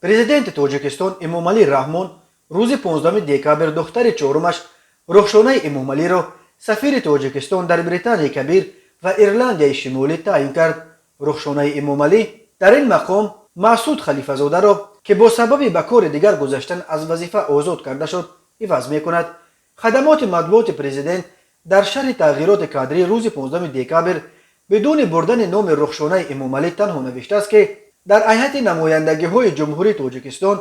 президент توجیکستان امامعلی رحمان روز 15 دکامبر دختر چهارمش رخشانه امامعلی را سفیر توجیکستان در بریتانیای کبیر و ایرلندی شمالی تعیین کرد. رخشانه امامعلی در این مقام مسعود خلیفه زاده را که با سبب به کار دیگر گذشتن از وظیفه آزاد کرده شد عوض می‌کند. خدمات مطبوعات پرزیدنت در شرح تغییرات کادری روز 15 دکامبر بدون بردن نام رخشانه امامعلی تنها نوشته است که در هیئت نمایندگی‌های جمهوری توجیکستان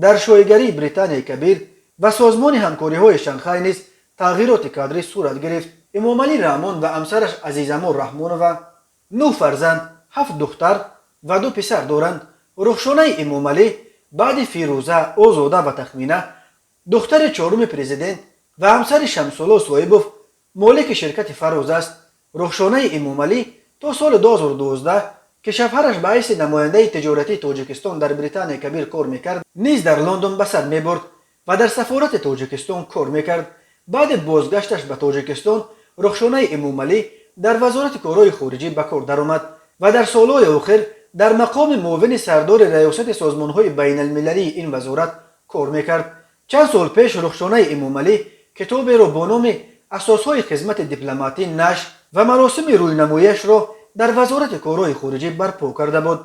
در شایگری بریتانیای کبیر و سازمان همکاری‌های شانگهای نیز تغییرات کادری صورت گرفت. امامعلی رحمان و همسرش عزیزما رحمانووا 9 فرزند، 7 دختر و 2 پسر دارند. رخشانه امامعلی بعد فیروزه آزاده و تخمینه دختر چهارم پرزیدنت و همسر شمس‌الله صاحبوف مالک شرکت فراز است. رخشانه امامعلی تا سال 2012 که شوهرش به حیث نماینده تجارتی توجیکستان در بریتانیای کبیر کار میکرد نیز در لندن به سر میبرد و در سفارت توجیکستان کار میکرد. بعد بازگشتش به توجیکستان رخشانه امامعلی در وزارت کارهای خارجی به کار درآمد و در سالهای آخر در مقام معاون سردار ریاست سازمانهای بین المللی این وزارت کار میکرد. چند سال پیش رخشانه امامعلی کتابی را با نام اساسهای خدمت دیپلماتی نشر و مراسم روی نمایش را در وزارت کارهای خارجی برپا کرده بود.